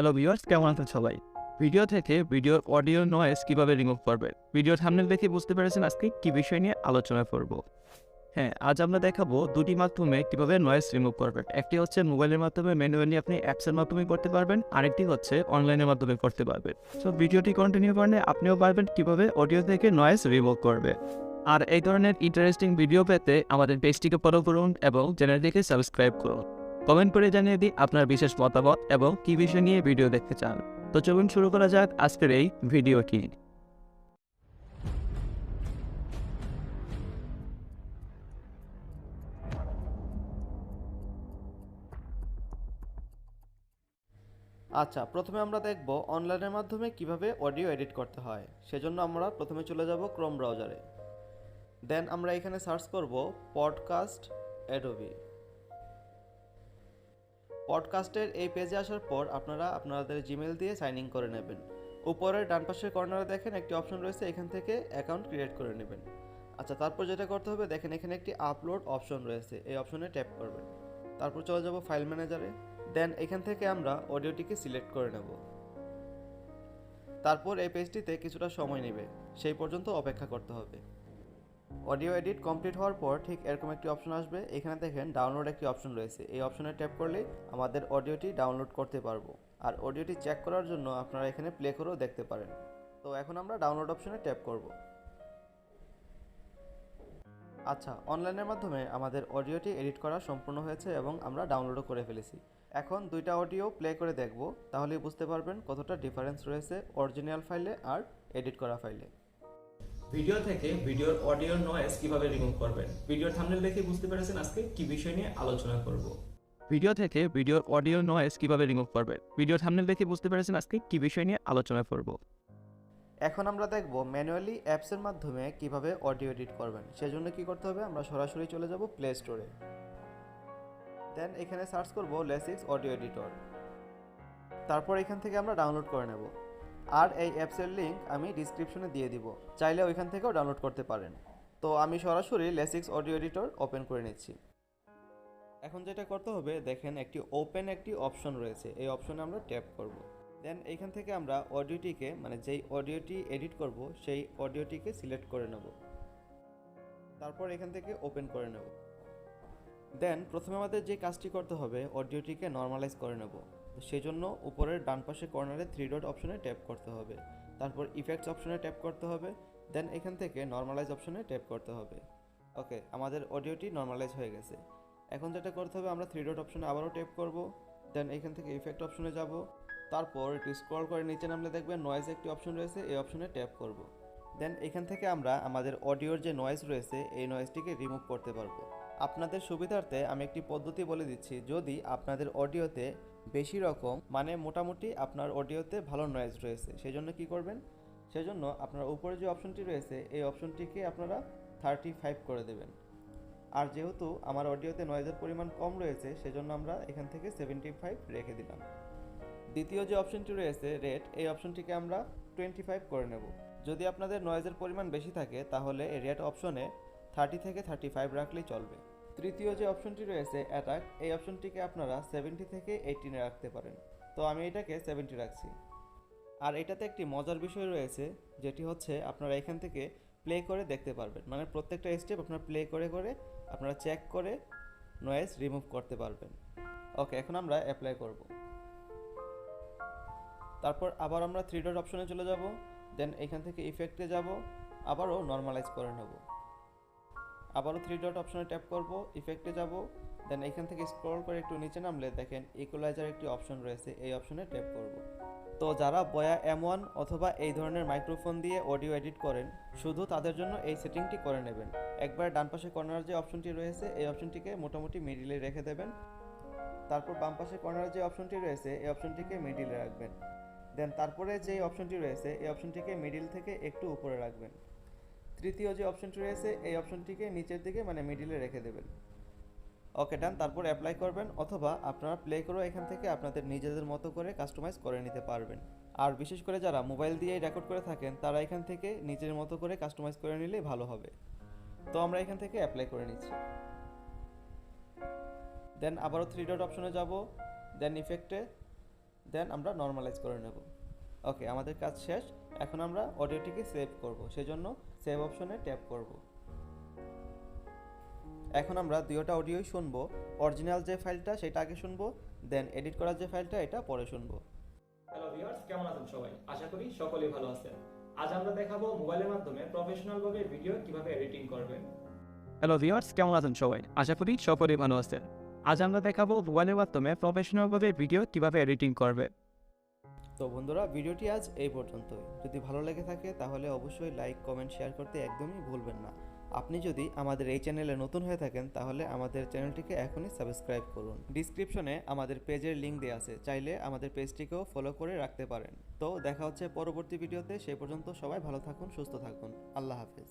Hello viewers, কেমন আছেন সবাই? ভিডিও থেকে ভিডিওর অডিও নয়েজ কিভাবে রিমুভ করবেন? ভিডিও থাম্বনেল দেখে বুঝতে পেরেছেন আজকে কি বিষয় নিয়ে আলোচনা করব। হ্যাঁ, আজ আমরা দেখাবো দুটি মাধ্যমে কিভাবে নয়েজ রিমুভ করবেন। একটি হচ্ছে মোবাইলের মাধ্যমে ম্যানুয়ালি আপনি অ্যাপসের মাধ্যমে করতে পারবেন, আরেকটি হচ্ছে অনলাইনের মাধ্যমে করতে পারবেন। সো ভিডিওটি কন্টিনিউ করলে আপনিও পারবেন কিভাবে অডিও থেকে নয়েজ রিমুভ করবে। আর এই ধরনের ইন্টারেস্টিং ভিডিও পেতে আমাদের পেজটিকে ফলো করুন এবং চ্যানেলটিকে সাবস্ক্রাইব করুন। কমেন্ট করে জানিয়ে দিন আপনার বিশেষ মতামত এবং কী বিষয় নিয়ে ভিডিও দেখতে চান। তো চলুন শুরু করা যাক আজকের এই ভিডিওটি। আচ্ছা, প্রথমে আমরা দেখব অনলাইনের মাধ্যমে কিভাবে অডিও এডিট করতে হয়। সেজন্য আমরা প্রথমে চলে যাব ক্রোম ব্রাউজারে। দেন আমরা এখানে সার্চ করব পডকাস্ট অ্যাডোবি। পডকাস্টের এই পেজে আসার পর আপনারা আপনাদের জিমেল দিয়ে সাইন ইন করে নেবেন। উপরের ডান পাশের কর্নারে দেখেন একটি অপশন রয়েছে, এখান থেকে অ্যাকাউন্ট ক্রিয়েট করে নেবেন। আচ্ছা, তারপর যেটা করতে হবে দেখেন এখানে একটি আপলোড অপশন রয়েছে, এই অপশনে ট্যাপ করবেন। তারপর চলে যাব ফাইল ম্যানেজারে। দেন এখান থেকে আমরা অডিওটিকে সিলেক্ট করে নেব। তারপর এই পেজটিতে কিছুটা সময় নেবে, সেই পর্যন্ত অপেক্ষা করতে হবে। অডিও এডিট কমপ্লিট হওয়ার পর ঠিক এরকম একটি অপশন আসবে, এখানে দেখেন ডাউনলোড একটি অপশন রয়েছে, এই অপশনে ট্যাপ করলেই আমাদের অডিওটি ডাউনলোড করতে পারবো। আর অডিওটি চেক করার জন্য আপনারা এখানে প্লে করেও দেখতে পারেন। তো এখন আমরা ডাউনলোড অপশনে ট্যাপ করব। আচ্ছা, অনলাইনের মাধ্যমে আমাদের অডিওটি এডিট করা সম্পূর্ণ হয়েছে এবং আমরা ডাউনলোডও করে ফেলেছি। এখন দুইটা অডিও প্লে করে দেখব, তাহলেই বুঝতে পারবেন কতটা ডিফারেন্স রয়েছে অরিজিনাল ফাইলে আর এডিট করা ফাইলে। ভিডিও থেকে ভিডিওর অডিও নয়েজ কিভাবে রিমুভ করবেন? ভিডিওর থাম্বনেল দেখে বুঝতে পেরেছেন আজকে কি বিষয় নিয়ে আলোচনা করব। ভিডিও থেকে ভিডিওর অডিও নয়েজ কিভাবে রিমুভ করবেন? ভিডিওর থাম্বনেল দেখে বুঝতে পেরেছেন আজকে কি বিষয় নিয়ে আলোচনা করব। এখন আমরা দেখব ম্যানুয়ালি অ্যাপসের মাধ্যমে কিভাবে অডিও এডিট করবেন। সেজন্য কি করতে হবে, আমরা সরাসরি চলে যাব প্লে স্টোরে। দেন এখানে সার্চ করব লেসিক্স অডিও এডিটর। তারপর এখান থেকে আমরা ডাউনলোড করে নেব। আর এই অ্যাপসের লিঙ্ক আমি ডিসক্রিপশনে দিয়ে দিব, চাইলে ওইখান থেকেও ডাউনলোড করতে পারেন। তো আমি সরাসরি লেসিক্স অডিও এডিটর ওপেন করে নিচ্ছি। এখন যেটা করতে হবে দেখেন একটি অপশন রয়েছে, এই অপশনে আমরা ট্যাপ করব। দেন এইখান থেকে আমরা অডিওটিকে যেই অডিওটি এডিট করব সেই অডিওটিকে সিলেক্ট করে নেব। তারপর এখান থেকে ওপেন করে নেব। দেন প্রথমে আমাদের যে কাজটি করতে হবে অডিওটিকে নর্মালাইজ করে নেব। সেই জন্য উপরের ডান পাশে কর্নারে 3 ডট অপশনে ট্যাপ করতে হবে। তারপর ইফেক্টস অপশনে ট্যাপ করতে হবে। দেন এখান থেকে নর্মালাইজ অপশনে ট্যাপ করতে হবে। ওকে, আমাদের অডিওটি নর্মালাইজ হয়ে গেছে। এখন যেটা করতে হবে আমরা 3 ডট অপশনে আবারও ট্যাপ করব। দেন এখান থেকে ইফেক্ট অপশনে যাব। তারপর একটু স্ক্রল করে নিচে নামলে দেখবেন নয়েজ একটি অপশন রয়েছে, এই অপশনে ট্যাপ করব। দেন এখান থেকে আমরা আমাদের অডিওর যে নয়েজ রয়েছে এই নয়েজটিকে রিমুভ করতে পারবো। আপনাদের সুবিধার্থে আমি একটি পদ্ধতি বলে দিচ্ছি, যদি আপনাদের অডিওতে বেশি রকম মোটামুটি আপনার অডিওতে ভালো নয়েজ রয়েছে, সেই জন্য কী করবেন, সেজন্য আপনার উপরে যে অপশনটি রয়েছে এই অপশনটিকে আপনারা 35 করে দেবেন। আর যেহেতু আমার অডিওতে নয়েজের পরিমাণ কম রয়েছে সেজন্য আমরা এখান থেকে 75 রেখে দিলাম। দ্বিতীয় যে অপশনটি রয়েছে রেট, এই অপশনটিকে আমরা 25 করে নেব। যদি আপনাদের নয়েজের পরিমাণ বেশি থাকে তাহলে এই রেট অপশনে 30 থেকে 35 রাখলেই চলবে। তৃতীয় যে অপশনটি রয়েছে অ্যাটাক, এই অপশনটিকে আপনারা 70 থেকে 18 রাখতে পারেন। তো আমি এটাকে 70 রাখছি। আর এটাতে একটি মজার বিষয় রয়েছে, যেটি হচ্ছে আপনারা এখান থেকে প্লে করে দেখতে পারবেন, প্রত্যেকটা স্টেপ আপনারা প্লে করে করে আপনারা চেক করে নয়েজ রিমুভ করতে পারবেন। ওকে, এখন আমরা অ্যাপ্লাই করব। তারপর আবার আমরা 3 ডট অপশনে চলে যাব। দেন এখান থেকে ইফেক্টে যাব, আবারও নর্মালাইজ করে নেব। আবারও 3 ডট অপশনে ট্যাপ করব, ইফেক্টে যাব। দেন এখান থেকে স্ক্রল করে একটু নিচে নামলে দেখেন ইকুয়ালাইজার একটি অপশন রয়েছে, এই অপশনে ট্যাপ করব। তো যারা বয়া M1 অথবা এই ধরনের মাইক্রোফোন দিয়ে অডিও এডিট করেন শুধু তাদের জন্য এই সেটিংটি করে নেবেন। একবার ডান পাশে কর্নার যে অপশনটি রয়েছে এই অপশনটিকে মোটামুটি মিডিলে রেখে দেবেন। তারপর বাম পাশে কর্নারে যে অপশনটি রয়েছে এই অপশনটিকে মিডিলে রাখবেন। দেন তারপরে যে অপশনটি রয়েছে এই অপশনটিকে মিডিল থেকে একটু উপরে রাখবেন। তৃতীয় যে অপশনটি রয়েছে এই অপশনটিকে নিচের দিকে মিডিলে রেখে দেবেন। ওকে, ডান। তারপর অ্যাপ্লাই করবেন, অথবা আপনারা প্লে করেও এখান থেকে আপনাদের নিজেদের মতো করে কাস্টমাইজ করে নিতে পারবেন। আর বিশেষ করে যারা মোবাইল দিয়েই রেকর্ড করে থাকেন তারা এখান থেকে নিজের মতো করে কাস্টমাইজ করে নিলেই ভালো হবে। তো আমরা এখান থেকে অ্যাপ্লাই করে নিচ্ছি। দেন আবারও 3 ডট অপশনে যাব, দেন ইফেক্টে, দেন আমরা নর্মালাইজ করে নেব। ওকে, আমাদের কাজ শেষ। এখন আমরা অডিওটিকে সেভ করব, সেজন্য সেভ অপশনে ট্যাপ করব। এখন আমরা দুইটা অডিওই শুনবো। অরিজিনাল যে ফাইলটা সেটা আগে শুনবো, দেন এডিট করার যে ফাইলটা এটা পরে শুনবো। হ্যালো ভিউয়ার্স, কেমন আছেন সবাই? আশা করি সকলেই ভালো আছেন। আজ আমরা দেখাবো মোবাইলের মাধ্যমে প্রফেশনাল ভাবে ভিডিও কিভাবে এডিটিং করবেন। হ্যালো ভিউয়ার্স, কেমন আছেন সবাই? আশা করি সকলেই ভালো আছেন। আজ আমরা দেখাবো মোবাইলের মাধ্যমে প্রফেশনালভাবে ভিডিও কিভাবে এডিটিং করবে। তো বন্ধুরা, ভিডিওটি আজ এই পর্যন্তই। যদি ভালো লেগে থাকে তাহলে অবশ্যই লাইক, কমেন্ট, শেয়ার করতে একদমই ভুলবেন না। আপনি যদি আমাদের এই চ্যানেলে নতুন হয়ে থাকেন তাহলে আমাদের চ্যানেলটিকে এখনই সাবস্ক্রাইব করুন। ডিসক্রিপশনে আমাদের পেজের লিঙ্ক দেওয়া আছে, চাইলে আমাদের পেজটিকেও ফলো করে রাখতে পারেন। তো দেখা হচ্ছে পরবর্তী ভিডিওতে। সেই পর্যন্ত সবাই ভালো থাকুন, সুস্থ থাকুন। আল্লাহ হাফেজ।